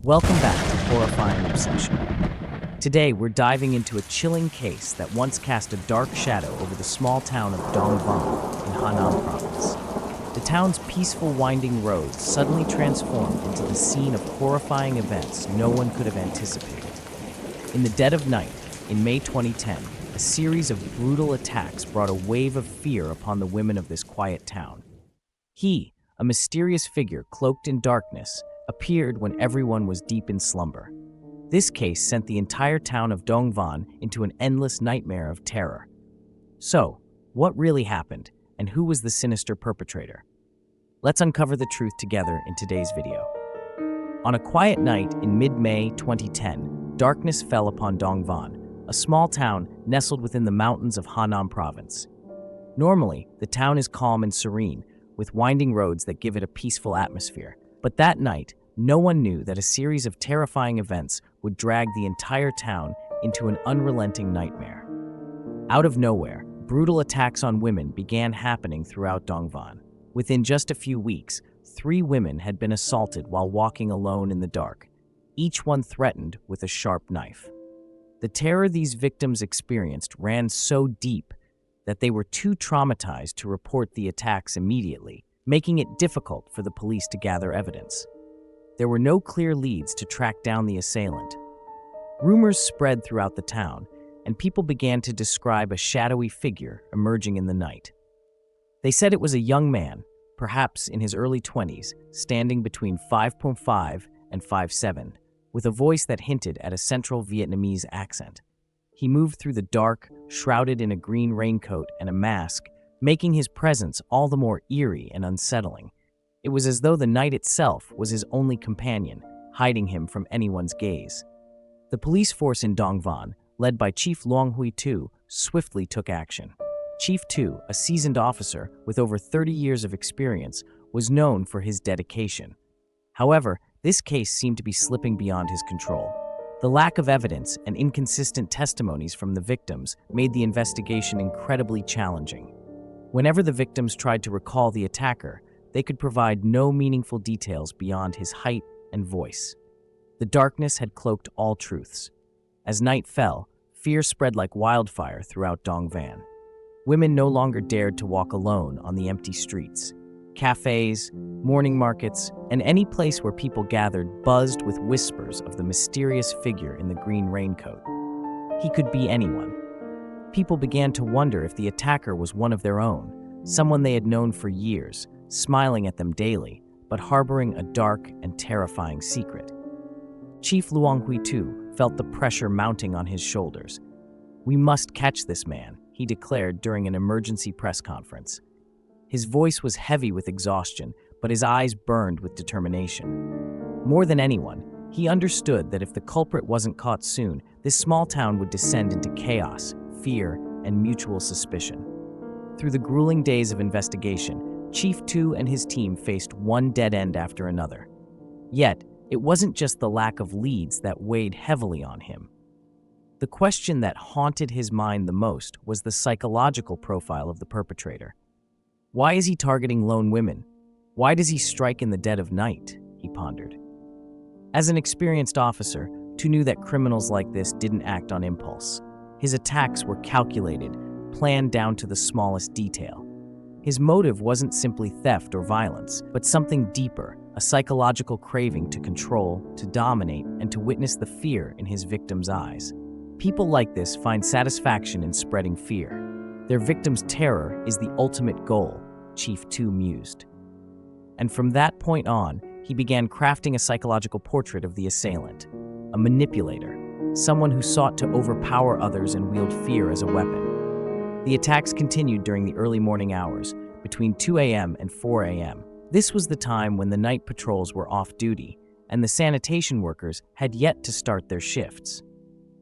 Welcome back to Horrifying Obsession. Today, we're diving into a chilling case that once cast a dark shadow over the small town of Dongvan in Henan province. The town's peaceful winding roads suddenly transformed into the scene of horrifying events no one could have anticipated. In the dead of night, in May 2010, a series of brutal attacks brought a wave of fear upon the women of this quiet town. He, a mysterious figure cloaked in darkness, appeared when everyone was deep in slumber. This case sent the entire town of Dongvan into an endless nightmare of terror. So, what really happened, and who was the sinister perpetrator? Let's uncover the truth together in today's video. On a quiet night in mid-May 2010, darkness fell upon Dongvan, a small town nestled within the mountains of Henan province. Normally, the town is calm and serene, with winding roads that give it a peaceful atmosphere. But that night, no one knew that a series of terrifying events would drag the entire town into an unrelenting nightmare. Out of nowhere, brutal attacks on women began happening throughout Dongvan. Within just a few weeks, 3 women had been assaulted while walking alone in the dark, each one threatened with a sharp knife. The terror these victims experienced ran so deep that they were too traumatized to report the attacks immediately, making it difficult for the police to gather evidence. There were no clear leads to track down the assailant. Rumors spread throughout the town, and people began to describe a shadowy figure emerging in the night. They said it was a young man, perhaps in his early 20s, standing between 5'5" and 5'7", with a voice that hinted at a central Vietnamese accent. He moved through the dark, shrouded in a green raincoat and a mask, making his presence all the more eerie and unsettling. It was as though the night itself was his only companion, hiding him from anyone's gaze. The police force in Dongvan, led by Chief Luang Hui Tu, swiftly took action. Chief Tu, a seasoned officer with over 30 years of experience, was known for his dedication. However, this case seemed to be slipping beyond his control. The lack of evidence and inconsistent testimonies from the victims made the investigation incredibly challenging. Whenever the victims tried to recall the attacker, they could provide no meaningful details beyond his height and voice. The darkness had cloaked all truths. As night fell, fear spread like wildfire throughout Dongvan. Women no longer dared to walk alone on the empty streets. Cafes, morning markets, and any place where people gathered buzzed with whispers of the mysterious figure in the green raincoat. He could be anyone. People began to wonder if the attacker was one of their own, someone they had known for years, smiling at them daily, but harboring a dark and terrifying secret. Chief Luang Hui Tu felt the pressure mounting on his shoulders. "We must catch this man," he declared during an emergency press conference. His voice was heavy with exhaustion, but his eyes burned with determination. More than anyone, he understood that if the culprit wasn't caught soon, this small town would descend into chaos, fear, and mutual suspicion. Through the grueling days of investigation, Chief Tu and his team faced one dead end after another. Yet, it wasn't just the lack of leads that weighed heavily on him. The question that haunted his mind the most was the psychological profile of the perpetrator. Why is he targeting lone women? Why does he strike in the dead of night? He pondered. As an experienced officer, Tu knew that criminals like this didn't act on impulse. His attacks were calculated, planned down to the smallest detail. His motive wasn't simply theft or violence, but something deeper, a psychological craving to control, to dominate, and to witness the fear in his victims' eyes. People like this find satisfaction in spreading fear. Their victims' terror is the ultimate goal, Chief Tu mused. And from that point on, he began crafting a psychological portrait of the assailant, a manipulator, someone who sought to overpower others and wield fear as a weapon. The attacks continued during the early morning hours, between 2 a.m. and 4 a.m. This was the time when the night patrols were off duty, and the sanitation workers had yet to start their shifts.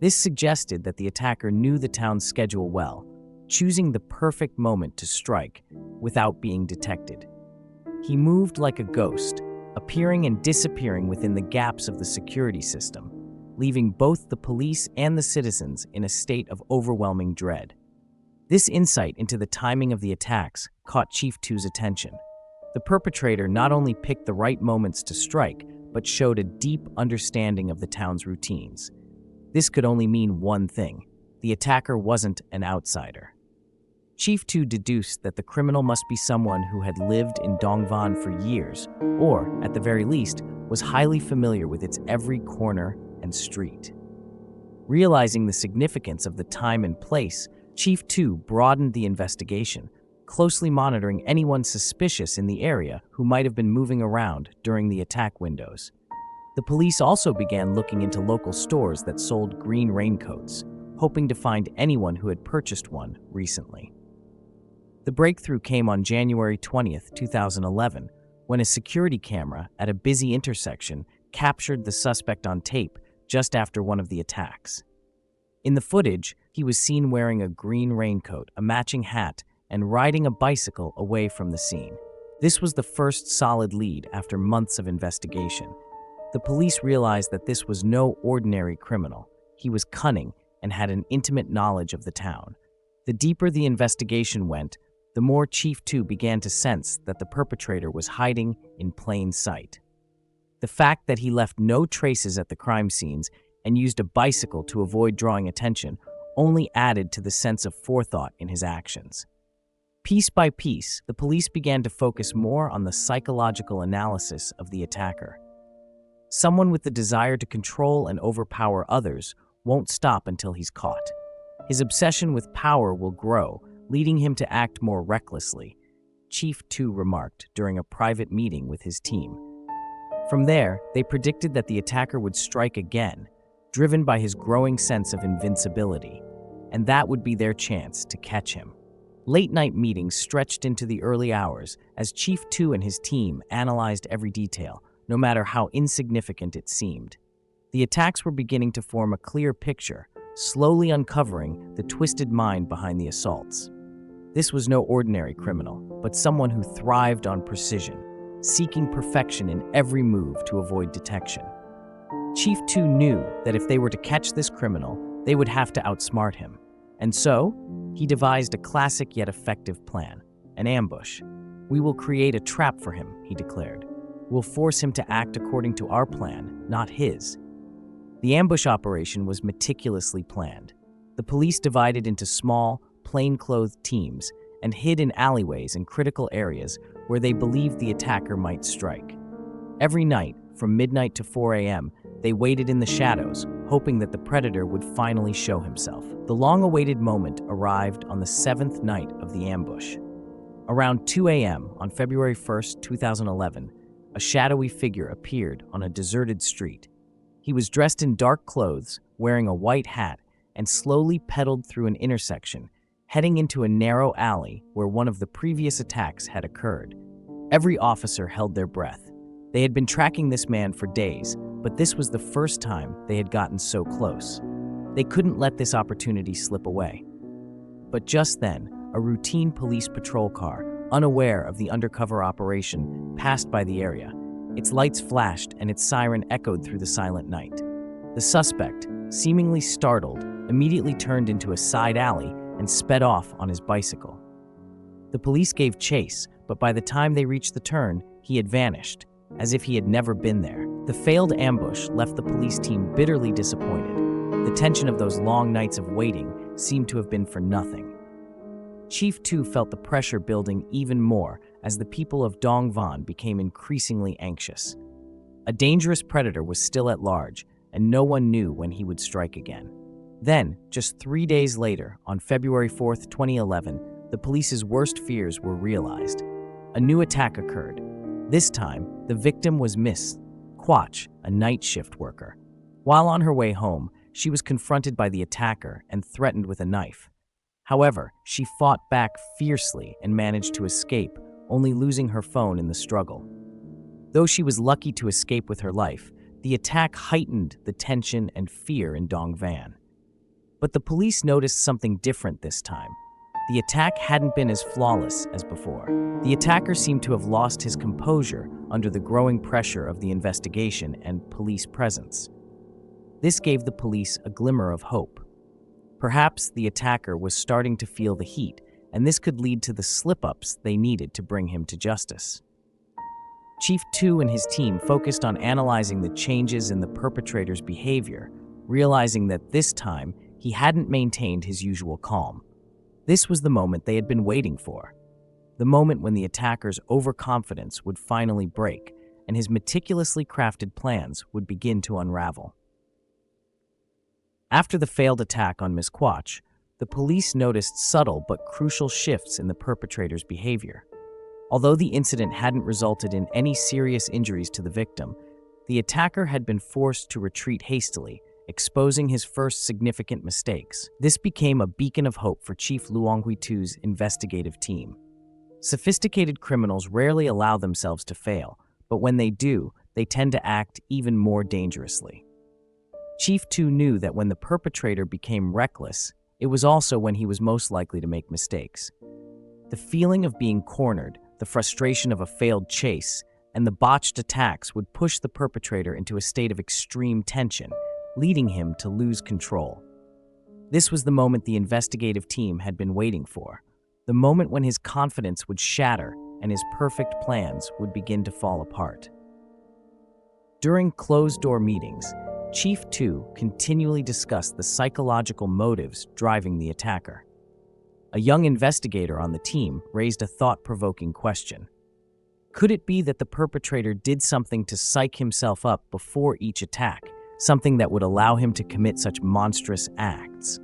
This suggested that the attacker knew the town's schedule well, choosing the perfect moment to strike without being detected. He moved like a ghost, appearing and disappearing within the gaps of the security system, leaving both the police and the citizens in a state of overwhelming dread. This insight into the timing of the attacks caught Chief Tu's attention. The perpetrator not only picked the right moments to strike, but showed a deep understanding of the town's routines. This could only mean one thing: the attacker wasn't an outsider. Chief 2 deduced that the criminal must be someone who had lived in Dongvan for years, or, at the very least, was highly familiar with its every corner and street. Realizing the significance of the time and place, Chief 2 broadened the investigation, closely monitoring anyone suspicious in the area who might have been moving around during the attack windows. The police also began looking into local stores that sold green raincoats, hoping to find anyone who had purchased one recently. The breakthrough came on January 20th, 2011, when a security camera at a busy intersection captured the suspect on tape just after one of the attacks. In the footage, he was seen wearing a green raincoat, a matching hat, and riding a bicycle away from the scene. This was the first solid lead after months of investigation. The police realized that this was no ordinary criminal. He was cunning and had an intimate knowledge of the town. The deeper the investigation went, the more Chief 2 began to sense that the perpetrator was hiding in plain sight. The fact that he left no traces at the crime scenes and used a bicycle to avoid drawing attention only added to the sense of forethought in his actions. Piece by piece, the police began to focus more on the psychological analysis of the attacker. Someone with the desire to control and overpower others won't stop until he's caught. His obsession with power will grow, leading him to act more recklessly, Chief 2 remarked during a private meeting with his team. From there, they predicted that the attacker would strike again, driven by his growing sense of invincibility, and that would be their chance to catch him. Late-night meetings stretched into the early hours as Chief 2 and his team analyzed every detail, no matter how insignificant it seemed. The attacks were beginning to form a clear picture, slowly uncovering the twisted mind behind the assaults. This was no ordinary criminal, but someone who thrived on precision, seeking perfection in every move to avoid detection. Chief 2 knew that if they were to catch this criminal, they would have to outsmart him. And so, he devised a classic yet effective plan: an ambush. "We will create a trap for him," he declared. "We'll force him to act according to our plan, not his." The ambush operation was meticulously planned. The police divided into small, plainclothed teams and hid in alleyways and critical areas where they believed the attacker might strike. Every night, from midnight to 4 a.m., they waited in the shadows, hoping that the predator would finally show himself. The long-awaited moment arrived on the 7th night of the ambush. Around 2 a.m. on February 1st, 2011, a shadowy figure appeared on a deserted street. He was dressed in dark clothes, wearing a white hat, and slowly pedaled through an intersection, heading into a narrow alley where one of the previous attacks had occurred. Every officer held their breath. They had been tracking this man for days, but this was the first time they had gotten so close. They couldn't let this opportunity slip away. But just then, a routine police patrol car, unaware of the undercover operation, passed by the area. Its lights flashed and its siren echoed through the silent night. The suspect, seemingly startled, immediately turned into a side alley and sped off on his bicycle. The police gave chase, but by the time they reached the turn, he had vanished, as if he had never been there. The failed ambush left the police team bitterly disappointed. The tension of those long nights of waiting seemed to have been for nothing. Chief 2 felt the pressure building even more as the people of Dongvan became increasingly anxious. A dangerous predator was still at large, and no one knew when he would strike again. Then, just 3 days later, on February 4th, 2011, the police's worst fears were realized. A new attack occurred. This time, the victim was Miss Quach, a night shift worker. While on her way home, she was confronted by the attacker and threatened with a knife. However, she fought back fiercely and managed to escape, only losing her phone in the struggle. Though she was lucky to escape with her life, the attack heightened the tension and fear in Dongvan. But the police noticed something different this time. The attack hadn't been as flawless as before. The attacker seemed to have lost his composure under the growing pressure of the investigation and police presence. This gave the police a glimmer of hope. Perhaps the attacker was starting to feel the heat, and this could lead to the slip-ups they needed to bring him to justice. Chief 2 and his team focused on analyzing the changes in the perpetrator's behavior, realizing that this time he hadn't maintained his usual calm. This was the moment they had been waiting for. The moment when the attacker's overconfidence would finally break and his meticulously crafted plans would begin to unravel. After the failed attack on Miss Quach, the police noticed subtle but crucial shifts in the perpetrator's behavior. Although the incident hadn't resulted in any serious injuries to the victim, the attacker had been forced to retreat hastily, exposing his first significant mistakes. This became a beacon of hope for Chief Luang Huitu's investigative team. Sophisticated criminals rarely allow themselves to fail, but when they do, they tend to act even more dangerously. Chief 2 knew that when the perpetrator became reckless, it was also when he was most likely to make mistakes. The feeling of being cornered, the frustration of a failed chase, and the botched attacks would push the perpetrator into a state of extreme tension, leading him to lose control. This was the moment the investigative team had been waiting for, the moment when his confidence would shatter and his perfect plans would begin to fall apart. During closed-door meetings, Chief 2 continually discussed the psychological motives driving the attacker. A young investigator on the team raised a thought-provoking question. Could it be that the perpetrator did something to psych himself up before each attack, something that would allow him to commit such monstrous acts?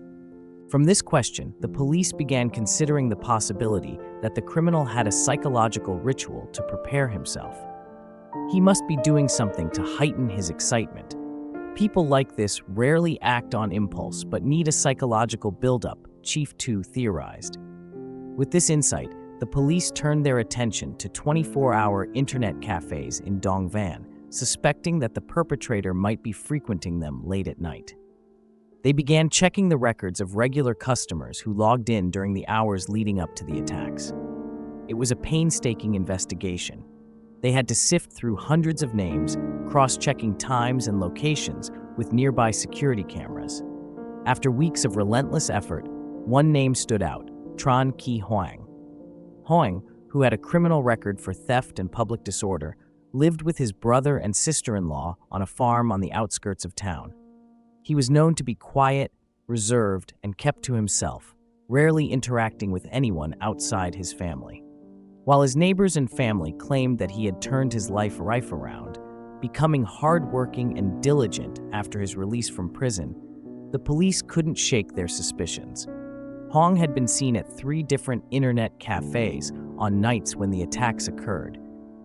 From this question, the police began considering the possibility that the criminal had a psychological ritual to prepare himself. He must be doing something to heighten his excitement. People like this rarely act on impulse but need a psychological buildup, Chief 2 theorized. With this insight, the police turned their attention to 24-hour internet cafes in Dongvan, suspecting that the perpetrator might be frequenting them late at night. They began checking the records of regular customers who logged in during the hours leading up to the attacks. It was a painstaking investigation. They had to sift through hundreds of names, cross-checking times and locations with nearby security cameras. After weeks of relentless effort, one name stood out, Tran Ki Hoang. Hoang, who had a criminal record for theft and public disorder, lived with his brother and sister-in-law on a farm on the outskirts of town. He was known to be quiet, reserved, and kept to himself, rarely interacting with anyone outside his family. While his neighbors and family claimed that he had turned his life around, becoming hardworking and diligent after his release from prison, the police couldn't shake their suspicions. Hong had been seen at 3 different internet cafes on nights when the attacks occurred,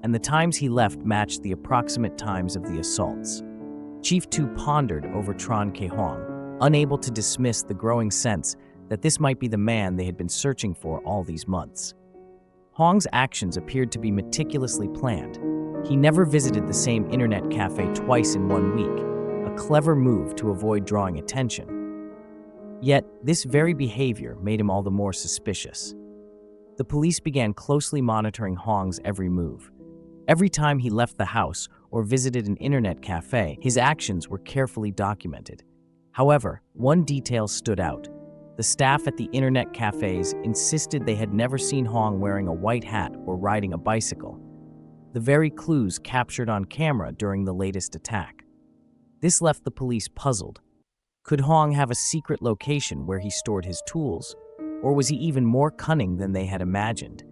and the times he left matched the approximate times of the assaults. Chief 2 pondered over Tran Ke Hong, unable to dismiss the growing sense that this might be the man they had been searching for all these months. Hong's actions appeared to be meticulously planned. He never visited the same internet cafe twice in 1 week, a clever move to avoid drawing attention. Yet, this very behavior made him all the more suspicious. The police began closely monitoring Hong's every move. Every time he left the house or visited an internet cafe, his actions were carefully documented. However, one detail stood out. The staff at the internet cafes insisted they had never seen Hong wearing a white hat or riding a bicycle, the very clues captured on camera during the latest attack. This left the police puzzled. Could Hong have a secret location where he stored his tools, or was he even more cunning than they had imagined?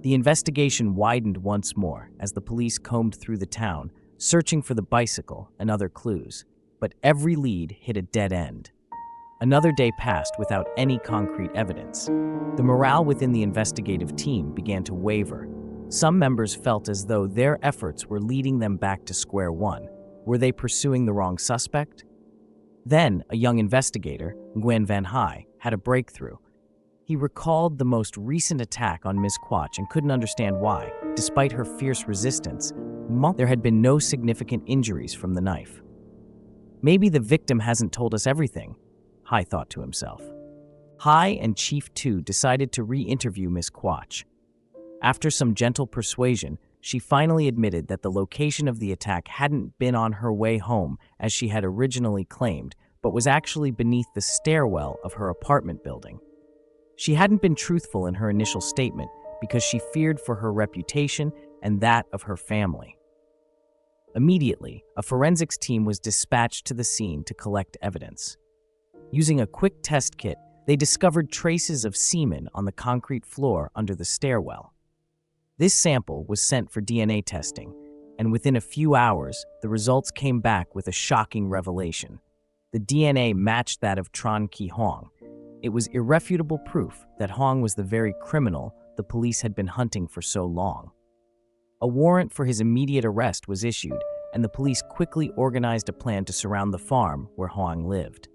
The investigation widened once more as the police combed through the town, searching for the bicycle and other clues, but every lead hit a dead end. Another day passed without any concrete evidence. The morale within the investigative team began to waver. Some members felt as though their efforts were leading them back to square one. Were they pursuing the wrong suspect? Then, a young investigator, Nguyen Van Hai, had a breakthrough. He recalled the most recent attack on Ms. Quach and couldn't understand why, despite her fierce resistance, there had been no significant injuries from the knife. Maybe the victim hasn't told us everything, Hai thought to himself. Hai and Chief 2 decided to re-interview Ms. Quach. After some gentle persuasion, she finally admitted that the location of the attack hadn't been on her way home as she had originally claimed, but was actually beneath the stairwell of her apartment building. She hadn't been truthful in her initial statement because she feared for her reputation and that of her family. Immediately, a forensics team was dispatched to the scene to collect evidence. Using a quick test kit, they discovered traces of semen on the concrete floor under the stairwell. This sample was sent for DNA testing, and within a few hours, the results came back with a shocking revelation. The DNA matched that of Tran Ki Hong. It was irrefutable proof that Hong was the very criminal the police had been hunting for so long. A warrant for his immediate arrest was issued, and the police quickly organized a plan to surround the farm where Hong lived.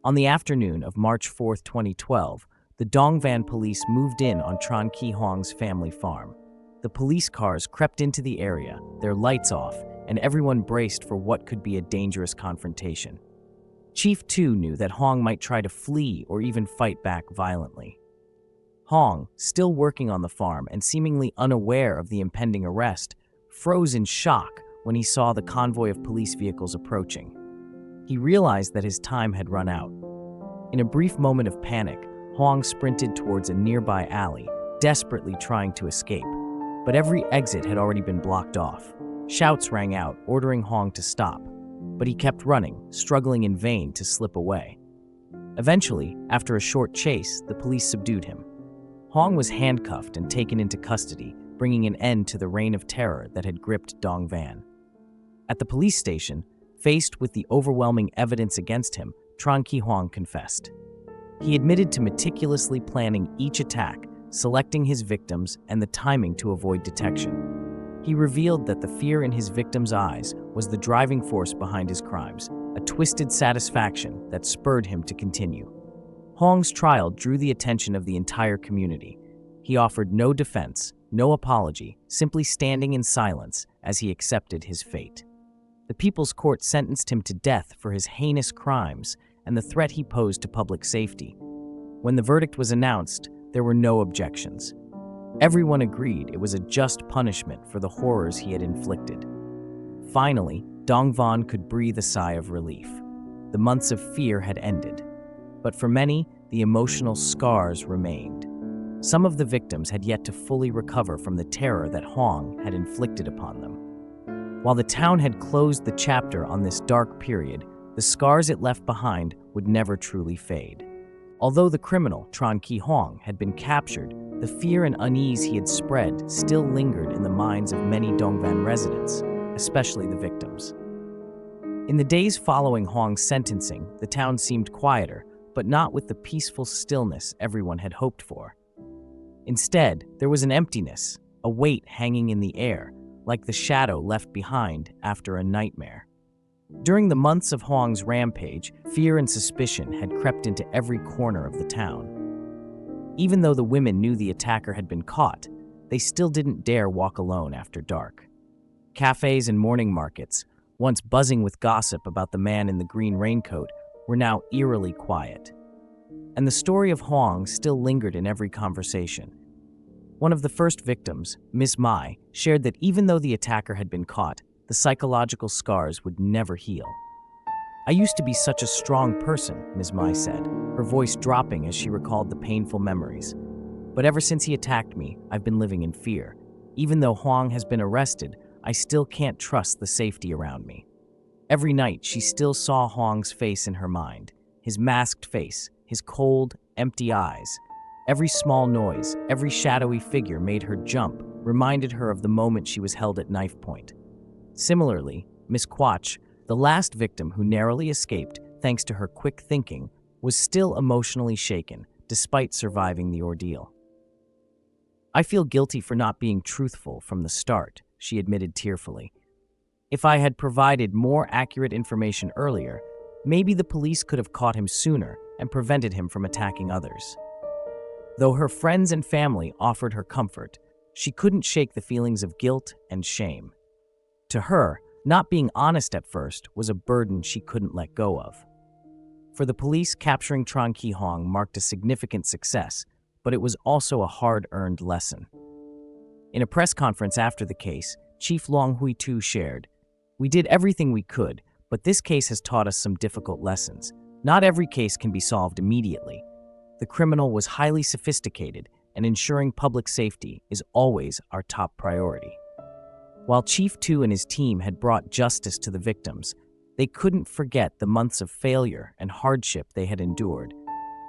On the afternoon of March 4, 2012, the Dongvan police moved in on Tran Ki Hong's family farm. The police cars crept into the area, their lights off, and everyone braced for what could be a dangerous confrontation. Chief Tu knew that Hong might try to flee or even fight back violently. Hong, still working on the farm and seemingly unaware of the impending arrest, froze in shock when he saw the convoy of police vehicles approaching. He realized that his time had run out. In a brief moment of panic, Hong sprinted towards a nearby alley, desperately trying to escape. But every exit had already been blocked off. Shouts rang out, ordering Hong to stop. But he kept running, struggling in vain to slip away. Eventually, after a short chase, the police subdued him. Hong was handcuffed and taken into custody, bringing an end to the reign of terror that had gripped Dongvan. At the police station, faced with the overwhelming evidence against him, Tran Ki Hong confessed. He admitted to meticulously planning each attack, selecting his victims and the timing to avoid detection. He revealed that the fear in his victims' eyes was the driving force behind his crimes, a twisted satisfaction that spurred him to continue. Hong's trial drew the attention of the entire community. He offered no defense, no apology, simply standing in silence as he accepted his fate. The People's Court sentenced him to death for his heinous crimes and the threat he posed to public safety. When the verdict was announced, there were no objections. Everyone agreed it was a just punishment for the horrors he had inflicted. Finally, Dongvan could breathe a sigh of relief. The months of fear had ended. But for many, the emotional scars remained. Some of the victims had yet to fully recover from the terror that Hong had inflicted upon them. While the town had closed the chapter on this dark period, the scars it left behind would never truly fade. Although the criminal, Tran Ki Hong, had been captured, the fear and unease he had spread still lingered in the minds of many Dongvan residents, especially the victims. In the days following Hong's sentencing, the town seemed quieter, but not with the peaceful stillness everyone had hoped for. Instead, there was an emptiness, a weight hanging in the air, like the shadow left behind after a nightmare. During the months of Hong's rampage, fear and suspicion had crept into every corner of the town. Even though the women knew the attacker had been caught, they still didn't dare walk alone after dark. Cafes and morning markets, once buzzing with gossip about the man in the green raincoat, were now eerily quiet. And the story of Hong still lingered in every conversation. One of the first victims, Miss Mai, shared that even though the attacker had been caught, the psychological scars would never heal. "I used to be such a strong person," Ms. Mai said, her voice dropping as she recalled the painful memories. "But ever since he attacked me, I've been living in fear. Even though Hong has been arrested, I still can't trust the safety around me." Every night, she still saw Hong's face in her mind, his masked face, his cold, empty eyes. Every small noise, every shadowy figure made her jump, reminded her of the moment she was held at knife point. Similarly, Miss Quach, the last victim who narrowly escaped thanks to her quick thinking, was still emotionally shaken, despite surviving the ordeal. "I feel guilty for not being truthful from the start," she admitted tearfully. "If I had provided more accurate information earlier, maybe the police could have caught him sooner and prevented him from attacking others." Though her friends and family offered her comfort, she couldn't shake the feelings of guilt and shame. To her, not being honest at first was a burden she couldn't let go of. For the police, capturing Tran Ki Hong marked a significant success, but it was also a hard-earned lesson. In a press conference after the case, Chief Long Hui Tu shared, "We did everything we could, but this case has taught us some difficult lessons. Not every case can be solved immediately. The criminal was highly sophisticated, and ensuring public safety is always our top priority." While Chief 2 and his team had brought justice to the victims, they couldn't forget the months of failure and hardship they had endured.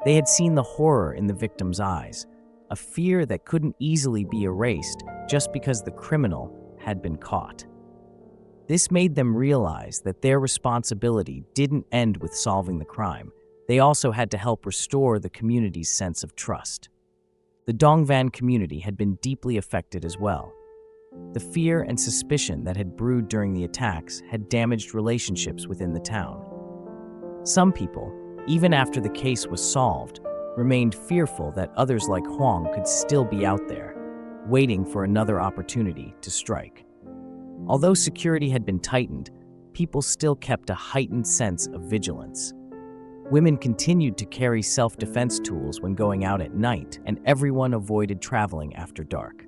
They had seen the horror in the victims' eyes, a fear that couldn't easily be erased just because the criminal had been caught. This made them realize that their responsibility didn't end with solving the crime. They also had to help restore the community's sense of trust. The Dongvan community had been deeply affected as well. The fear and suspicion that had brewed during the attacks had damaged relationships within the town. Some people, even after the case was solved, remained fearful that others like Huang could still be out there, waiting for another opportunity to strike. Although security had been tightened, people still kept a heightened sense of vigilance. Women continued to carry self-defense tools when going out at night, and everyone avoided traveling after dark.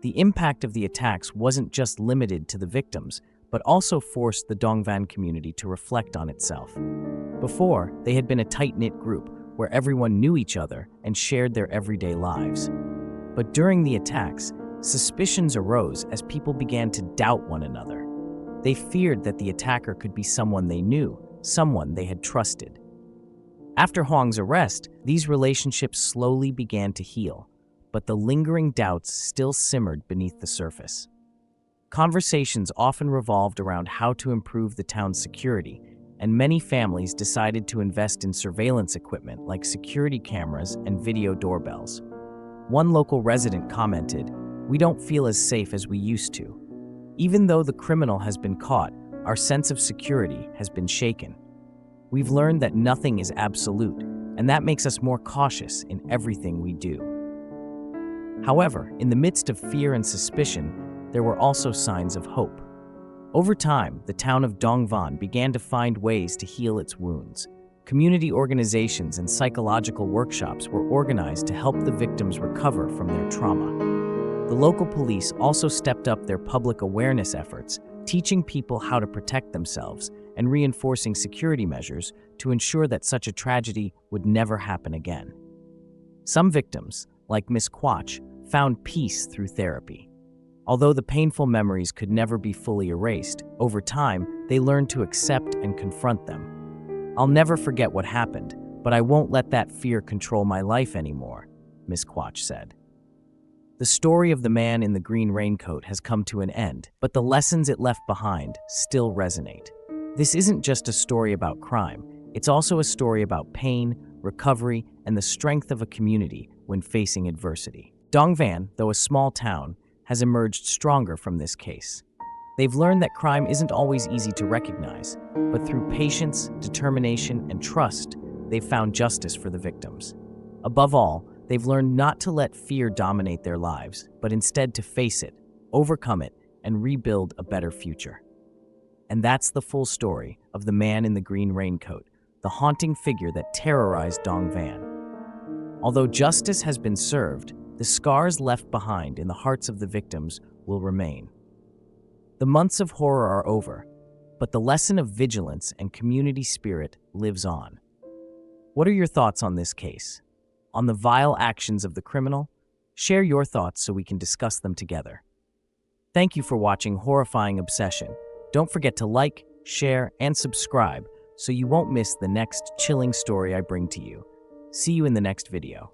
The impact of the attacks wasn't just limited to the victims, but also forced the Dongvan community to reflect on itself. Before, they had been a tight-knit group where everyone knew each other and shared their everyday lives. But during the attacks, suspicions arose as people began to doubt one another. They feared that the attacker could be someone they knew, someone they had trusted. After Huang's arrest, these relationships slowly began to heal, but the lingering doubts still simmered beneath the surface. Conversations often revolved around how to improve the town's security, and many families decided to invest in surveillance equipment like security cameras and video doorbells. One local resident commented, "We don't feel as safe as we used to. Even though the criminal has been caught, our sense of security has been shaken. We've learned that nothing is absolute, and that makes us more cautious in everything we do." However, in the midst of fear and suspicion, there were also signs of hope. Over time, the town of Dongvan began to find ways to heal its wounds. Community organizations and psychological workshops were organized to help the victims recover from their trauma. The local police also stepped up their public awareness efforts, teaching people how to protect themselves and reinforcing security measures to ensure that such a tragedy would never happen again. Some victims, like Miss Quach, found peace through therapy. Although the painful memories could never be fully erased, over time, they learned to accept and confront them. "I'll never forget what happened, but I won't let that fear control my life anymore," Miss Quach said. The story of the man in the green raincoat has come to an end, but the lessons it left behind still resonate. This isn't just a story about crime, it's also a story about pain, recovery, and the strength of a community when facing adversity. Dongvan, though a small town, has emerged stronger from this case. They've learned that crime isn't always easy to recognize, but through patience, determination, and trust, they've found justice for the victims. Above all, they've learned not to let fear dominate their lives, but instead to face it, overcome it, and rebuild a better future. And that's the full story of the man in the green raincoat, the haunting figure that terrorized Dongvan. Although justice has been served, the scars left behind in the hearts of the victims will remain. The months of horror are over, but the lesson of vigilance and community spirit lives on. What are your thoughts on this case? On the vile actions of the criminal? Share your thoughts so we can discuss them together. Thank you for watching Horrifying Obsession. Don't forget to like, share, and subscribe so you won't miss the next chilling story I bring to you. See you in the next video.